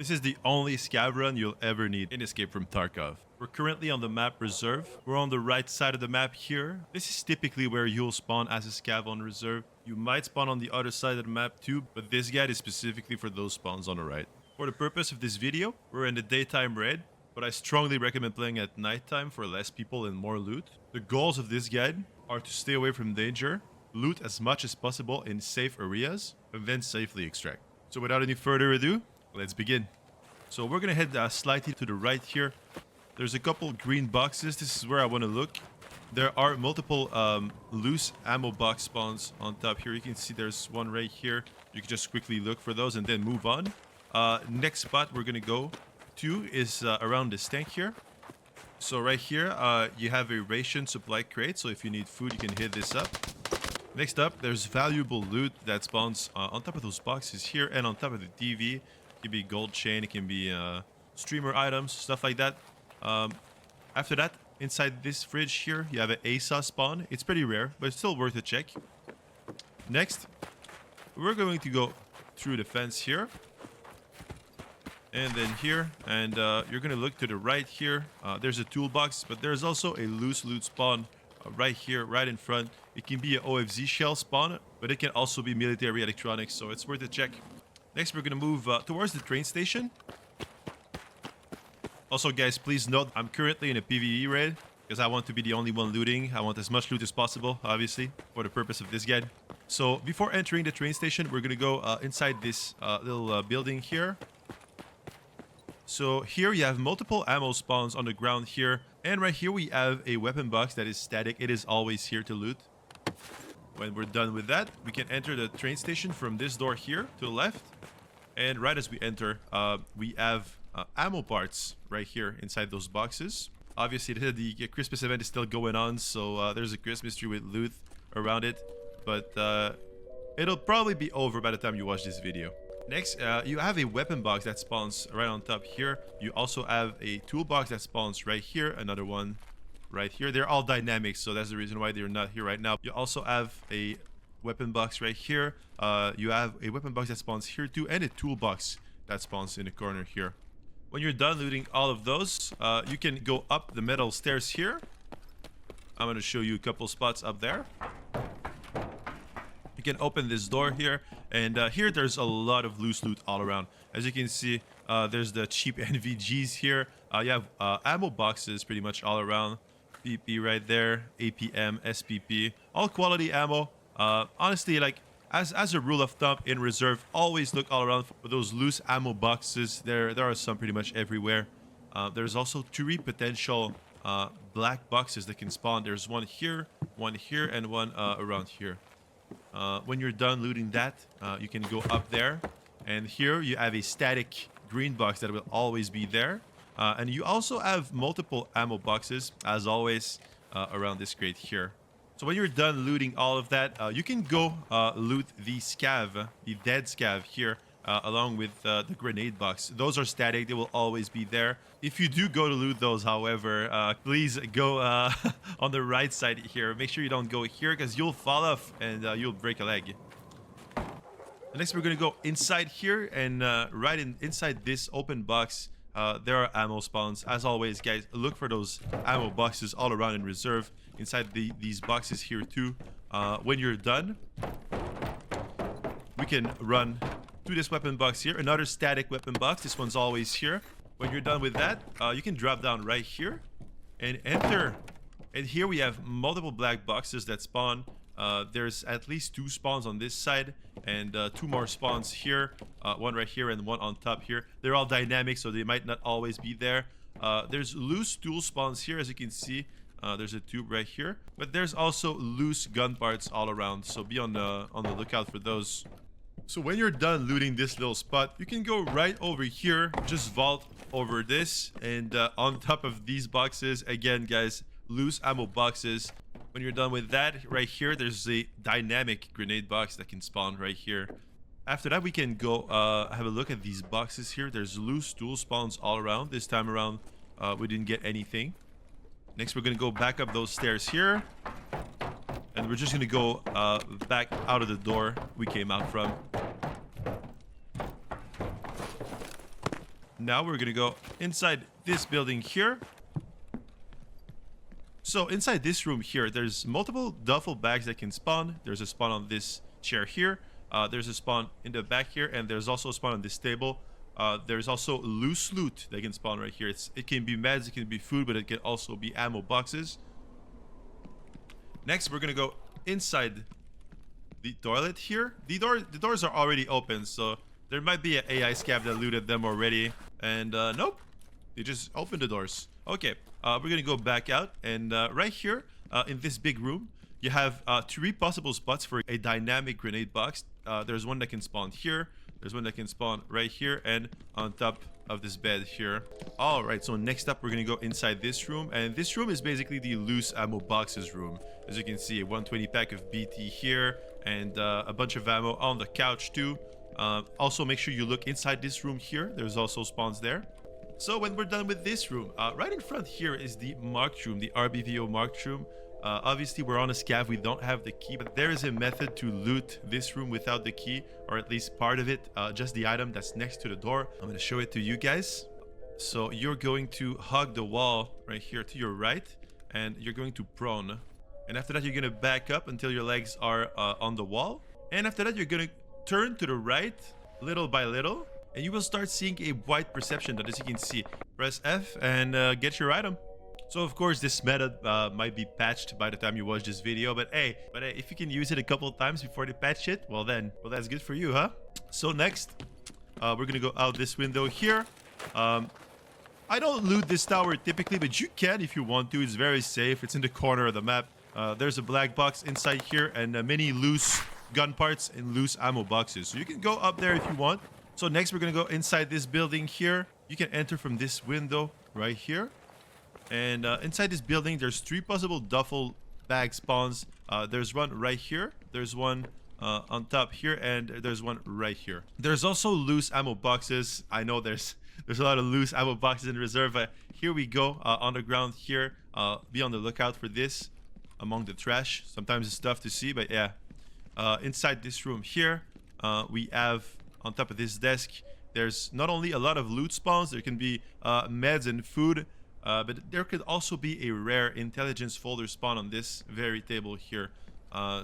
This is the only scav run you'll ever need in Escape from Tarkov. We're currently on the map Reserve. We're on the right side of the map here. This is typically where you'll spawn as a scav on Reserve. You might spawn on the other side of the map too, but this guide is specifically for those spawns on the right. For the purpose of this video, we're in the daytime raid, but I strongly recommend playing at nighttime for less people and more loot. The goals of this guide are to stay away from danger, loot as much as possible in safe areas, and then safely extract. So without any further ado, let's begin. So we're gonna head slightly to the right here. There's a couple green boxes. This is where I want to look. There are multiple loose ammo box spawns on top here. You can see there's one right here. You can just quickly look for those and then move on. Next spot we're gonna go to is around this tank here. So right here, you have a ration supply crate. So if you need food, you can hit this up. Next up, there's valuable loot that spawns on top of those boxes here and on top of the TV. It can be gold chain, it can be streamer items, stuff like that. After that, inside this fridge here, you have an ASA spawn. It's pretty rare, but it's still worth a check. Next, we're going to go through the fence here. And then here, and you're going to look to the right here. There's a toolbox, but there's also a loose loot spawn right here, right in front. It can be an OFZ shell spawn, but it can also be military electronics, so it's worth a check. Next, we're going to move towards the train station. Also, guys, please note, I'm currently in a PvE raid because I want to be the only one looting. I want as much loot as possible, obviously, for the purpose of this guide. So before entering the train station, we're going to go inside this little building here. So here you have multiple ammo spawns on the ground here. And right here we have a weapon box that is static. It is always here to loot. When we're done with that, we can enter the train station from this door here to the left. And right as we enter, we have ammo parts right here inside those boxes. Obviously, the Christmas event is still going on, so there's a Christmas tree with loot around it. But it'll probably be over by the time you watch this video. Next, you have a weapon box that spawns right on top here. You also have a toolbox that spawns right here. Another one right here. They're all dynamic, so that's the reason why they're not here right now. You also have a weapon box right here. You have a weapon box that spawns here too, and a toolbox that spawns in the corner here. When you're done looting all of those, you can go up the metal stairs here. I'm going to show you a couple spots up there. You can open this door here, and here there's a lot of loose loot all around. As you can see, there's the cheap NVGs here. You have ammo boxes pretty much all around. PP right there, APM, SPP, all quality ammo. Honestly, like as a rule of thumb in Reserve, always look all around for those loose ammo boxes. There are some pretty much everywhere. There's also 3 potential black boxes that can spawn. There's one here, and one around here. When you're done looting that, you can go up there, and here you have a static green box that will always be there. And you also have multiple ammo boxes, as always, around this crate here. So when you're done looting all of that, you can go loot the scav, the dead scav here, along with the grenade box. Those are static. They will always be there. If you do go to loot those, however, please go on the right side here. Make sure you don't go here because you'll fall off and you'll break a leg. Next, we're going to go inside here, and inside this open box, there are ammo spawns. As always, guys, look for those ammo boxes all around in Reserve. Inside these boxes here too. When you're done, we can run to this weapon box here. Another static weapon box. This one's always here. When you're done with that, you can drop down right here and enter. And here we have multiple black boxes that spawn. There's at least 2 spawns on this side and 2 more spawns here. One right here and one on top here. They're all dynamic, so they might not always be there. There's loose tool spawns here, as you can see. There's a tube right here, but there's also loose gun parts all around, so be on the lookout for those. So when you're done looting this little spot, you can go right over here, just vault over this, and on top of these boxes, again guys, loose ammo boxes. When you're done with that, right here there's a dynamic grenade box that can spawn right here. After that, we can go have a look at these boxes here. There's loose tool spawns all around. This time around, we didn't get anything. Next, we're going to go back up those stairs here. And we're just going to go back out of the door we came out from. now we're gonna go inside this building here. So inside this room here, there's multiple duffel bags that can spawn. There's a spawn on this chair here. There's a spawn in the back here, and there's also a spawn on this table. There's also loose loot that can spawn right here. It can be meds, it can be food, but it can also be ammo boxes. Next, we're gonna go inside the toilet here. The doors are already open, so there might be an AI scav that looted them already. And nope, they just opened the doors. Okay, we're gonna go back out, and right here in this big room, you have 3 possible spots for a dynamic grenade box. There's one that can spawn here. There's one that can spawn right here and on top of this bed here. All right, so next up, we're gonna go inside this room, and this room is basically the loose ammo boxes room. As you can see, a 120 pack of BT here, and a bunch of ammo on the couch too. Also, make sure you look inside this room here. There's also spawns there. So when we're done with this room, right in front here is the marked room, the RBVO marked room. Obviously, we're on a scav, we don't have the key, but there is a method to loot this room without the key, or at least part of it, just the item that's next to the door. I'm going to show it to you guys. So you're going to hug the wall right here to your right, and you're going to prone. And after that, you're going to back up until your legs are on the wall. And after that, you're going to turn to the right, little by little, and you will start seeing a white perception that, as you can see, press F and get your item. So of course, this method might be patched by the time you watch this video, but hey, if you can use it a couple of times before they patch it, well that's good for you, huh? So next, we're gonna go out this window here. I don't loot this tower typically, but you can if you want to. It's very safe. It's in the corner of the map. There's a black box inside here, and many loose gun parts and loose ammo boxes. So you can go up there if you want. So next, we're gonna go inside this building here. You can enter from this window right here. And inside this building, there's 3 possible duffel bag spawns. There's one right here. There's one on top here, and there's one right here. There's also loose ammo boxes. I know there's a lot of loose ammo boxes in reserve. Here we go on the ground here. Be on the lookout for this among the trash. Sometimes it's tough to see, but yeah. Inside this room here, we have on top of this desk, there's not only a lot of loot spawns, there can be meds and food. But there could also be a rare intelligence folder spawn on this very table here.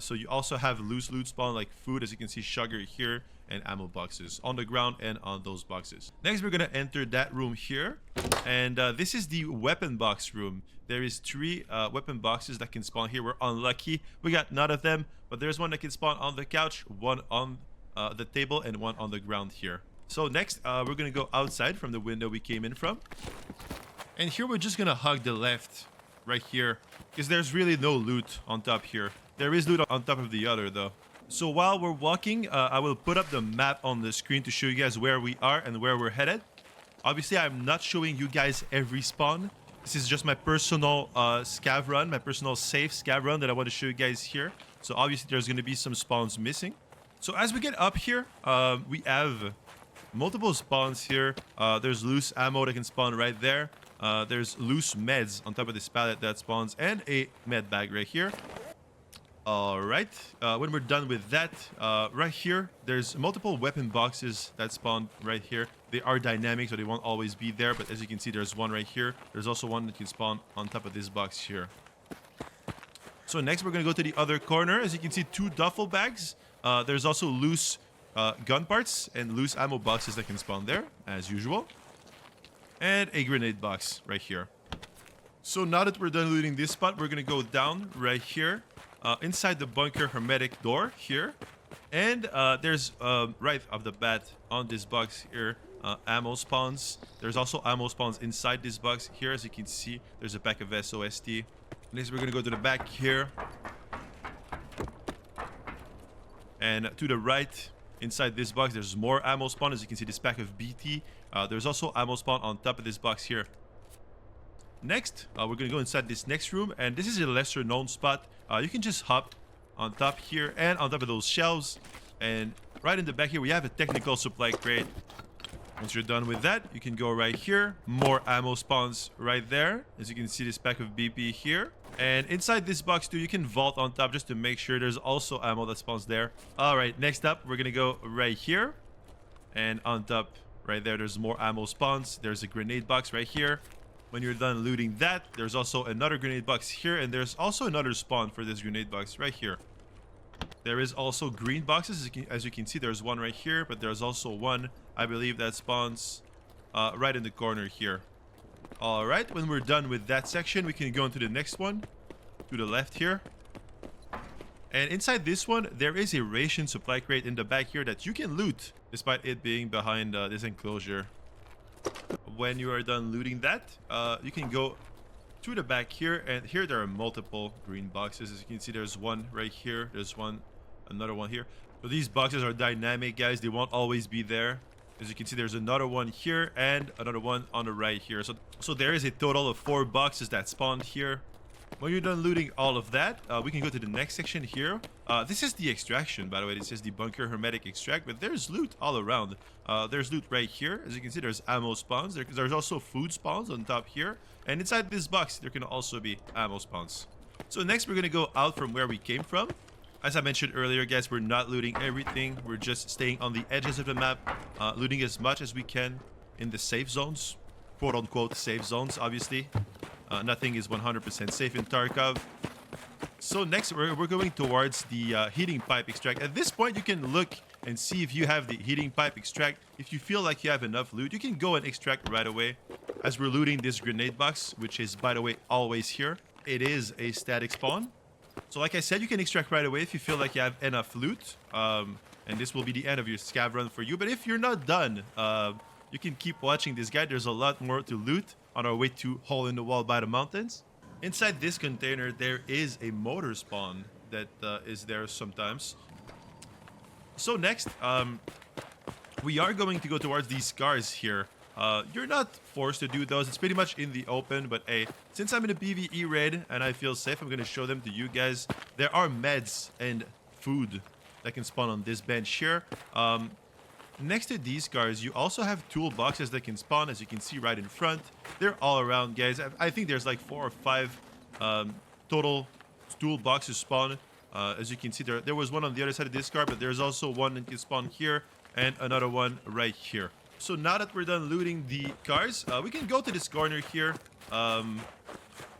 So you also have loose loot spawn like food, as you can see, sugar here, and ammo boxes on the ground and on those boxes. Next, we're gonna enter that room here, and this is the weapon box room. There is 3 weapon boxes that can spawn here. We're unlucky, we got none of them, but there's one that can spawn on the couch, one on the table, and one on the ground here. So next, we're gonna go outside from the window we came in from. And here we're just gonna hug the left right here, because there's really no loot on top here. There is loot on top of the other though. So while we're walking, I will put up the map on the screen to show you guys where we are and where we're headed. Obviously, I'm not showing you guys every spawn. This is just my personal scav run, my personal safe scav run that I want to show you guys here. So obviously, there's gonna be some spawns missing. So as we get up here, we have multiple spawns here. There's loose ammo that can spawn right there. There's loose meds on top of this pallet that spawns, and a med bag right here. All right, when we're done with that, right here, there's multiple weapon boxes that spawn right here. They are dynamic, so they won't always be there, but as you can see, there's one right here. There's also one that can spawn on top of this box here. So next, we're gonna go to the other corner. As you can see, 2 duffel bags. There's also loose gun parts and loose ammo boxes that can spawn there, as usual. And a grenade box right here. So now that we're done looting this spot, we're gonna go down right here, inside the bunker hermetic door here. And there's right off the bat on this box here, ammo spawns. There's also ammo spawns inside this box here. As you can see, there's a pack of SOST. Next, we're gonna go to the back here. And to the right, inside this box, there's more ammo spawn. As you can see, this pack of BT. There's also ammo spawn on top of this box here. Next, we're gonna go inside this next room, and this is a lesser known spot. You can just hop on top here and on top of those shelves, and right in the back here we have a technical supply crate. Once you're done with that, you can go right here. More ammo spawns right there. As you can see, this pack of BP here. And inside this box too, you can vault on top just to make sure there's also ammo that spawns there. All right, next up, we're gonna go right here. And on top Right there, there's more ammo spawns. There's a grenade box right here. When you're done looting that, there's also another grenade box here, and there's also another spawn for this grenade box right here. There is also green boxes. As you can see, there's one right here, but there's also one, I believe, that spawns right in the corner here. All right, when we're done with that section, we can go into the next one, to the left here. And inside this one, there is a ration supply crate in the back here that you can loot, despite it being behind this enclosure. When you are done looting that, you can go to the back here, and here there are multiple green boxes. As you can see, there's one right here, there's one, another one here. So these boxes are dynamic, guys. They won't always be there. As you can see, there's another one here and another one on the right here. So there is a total of 4 boxes that spawned here. When you're done looting all of that, we can go to the next section here. This is the extraction, by the way. This is the bunker hermetic extract, but there's loot all around. There's loot right here. As you can see, there's ammo spawns. There's also food spawns on top here. And inside this box, there can also be ammo spawns. So next, we're going to go out from where we came from. As I mentioned earlier, guys, we're not looting everything. We're just staying on the edges of the map, looting as much as we can in the safe zones. Quote-unquote safe zones, obviously. Nothing is 100% safe in Tarkov. So next, we're going towards the heating pipe extract. At this point, you can look and see if you have the heating pipe extract. If you feel like you have enough loot, you can go and extract right away. As we're looting this grenade box, which is, by the way, always here. It is a static spawn. So like I said, you can extract right away if you feel like you have enough loot. And this will be the end of your scav run for you. But if you're not done, you can keep watching this guide. There's a lot more to loot on our way to Hole in the Wall by the Mountains. Inside this container, there is a motor spawn that is there sometimes. So next, we are going to go towards these scars here. You're not forced to do those. It's pretty much in the open, but hey, since I'm in a PvE raid and I feel safe, I'm going to show them to you guys. There are meds and food that can spawn on this bench here. Next to these scars, you also have toolboxes that can spawn, as you can see right in front. They're all around, guys. I think there's like 4 or 5 total toolboxes spawn. As you can see, there was one on the other side of this scar, but there's also one that can spawn here and another one right here. So now that we're done looting the cars, we can go to this corner here.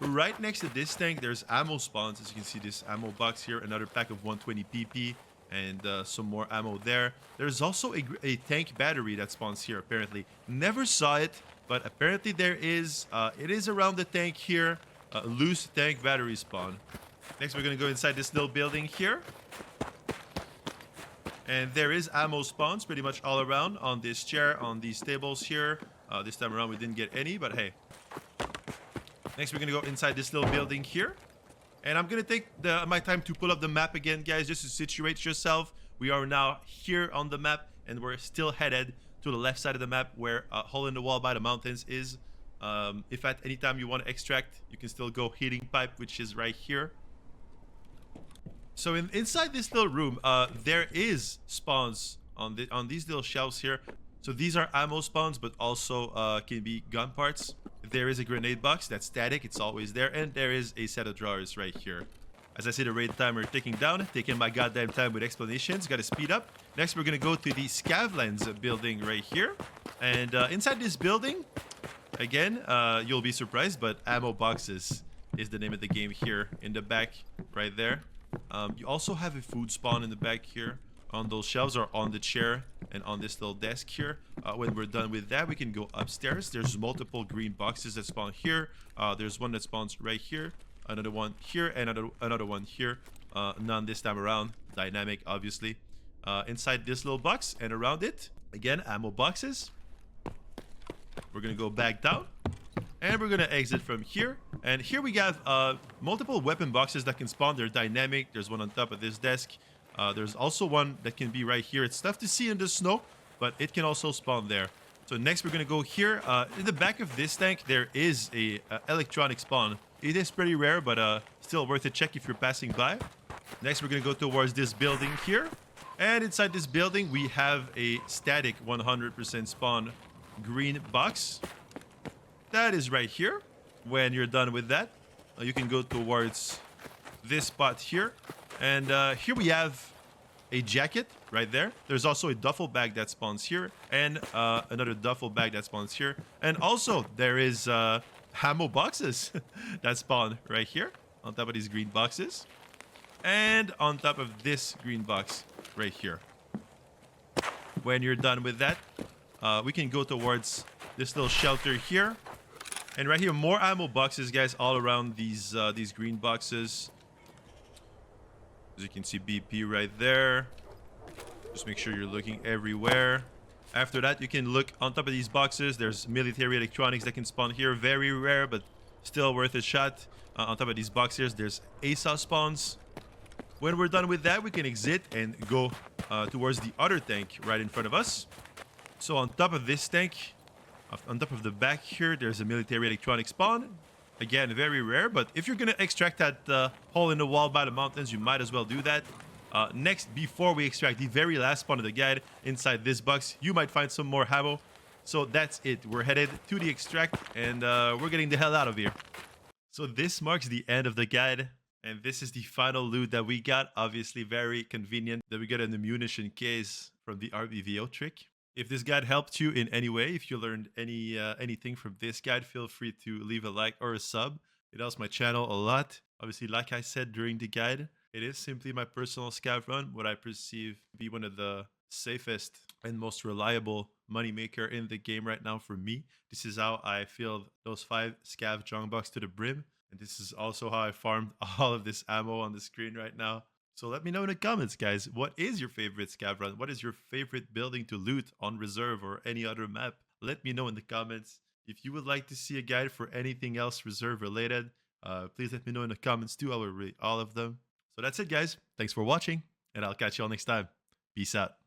Right next to this tank, there's ammo spawns. As you can see, this ammo box here, another pack of 120 PP. And some more ammo there. There's also a tank battery that spawns here, apparently. Never saw it, but apparently there is. It is around the tank here. Loose tank battery spawn. Next, we're going to go inside this little building here. And there is ammo spawns pretty much all around on this chair, on these tables here. This time around, we didn't get any, but hey. Next, we're going to go inside this little building here. And I'm going to take my time to pull up the map again, guys, just to situate yourself. We are now here on the map, and we're still headed to the left side of the map where Hole in the Wall by the Mountains is. If at any time you want to extract, you can still go heating pipe, which is right here. So inside this little room, there is spawns on these little shelves here. So these are ammo spawns, but also can be gun parts. There is a grenade box that's static. It's always there. And there is a set of drawers right here. As I see the raid timer ticking down, taking my goddamn time with explanations. Got to speed up. Next, we're going to go to the Scav Lens building right here. And inside this building, again, you'll be surprised, but ammo boxes is the name of the game here in the back right there. You also have a food spawn in the back here on those shelves or on the chair and on this little desk here. When we're done with that, we can go upstairs. There's multiple green boxes that spawn here. There's one that spawns right here, another one here, and another one here. None this time around. Dynamic, obviously. Inside this little box and around it, again, ammo boxes. We're gonna go back down. And we're gonna exit from here. And here we have multiple weapon boxes that can spawn. They're dynamic. There's one on top of this desk. There's also one that can be right here. It's tough to see in the snow, but it can also spawn there. So next we're gonna go here. In the back of this tank, there is a electronic spawn. It is pretty rare, but still worth a check if you're passing by. Next we're gonna go towards this building here. And inside this building, we have a static 100% spawn green box. That is right here. When you're done with that, you can go towards this spot here. And here we have a jacket right there. There's also a duffel bag that spawns here, and another duffel bag that spawns here. And also, there is ammo boxes that spawn right here on top of these green boxes. And on top of this green box right here. When you're done with that, we can go towards this little shelter here. And right here, more ammo boxes, guys, all around these green boxes. As you can see, BP right there. Just make sure you're looking everywhere. After that, you can look on top of these boxes. There's military electronics that can spawn here. Very rare, but still worth a shot. On top of these boxes, there's ASA spawns. When we're done with that, we can exit and go towards the other tank right in front of us. So on top of this tank, on top of the back here, there's a military electronic spawn. Again, very rare, but if you're going to extract that hole in the wall by the mountains, you might as well do that. Next, before we extract the very last spawn of the guide, inside this box, you might find some more ammo. So that's it. We're headed to the extract, and we're getting the hell out of here. So this marks the end of the guide, and this is the final loot that we got. Obviously, very convenient that we got an ammunition case from the RBVO trick. If this guide helped you in any way, if you learned anything from this guide, feel free to leave a like or a sub. It helps my channel a lot. Obviously, like I said during the guide, it is simply my personal scav run, what I perceive to be one of the safest and most reliable moneymaker in the game right now for me. This is how I filled those 5 scav junk box to the brim. And this is also how I farmed all of this ammo on the screen right now. So let me know in the comments, guys, what is your favorite scav run? What is your favorite building to loot on reserve or any other map? Let me know in the comments. If you would like to see a guide for anything else reserve related, please let me know in the comments too. I will read all of them. So that's it, guys. Thanks for watching, and I'll catch you all next time. Peace out.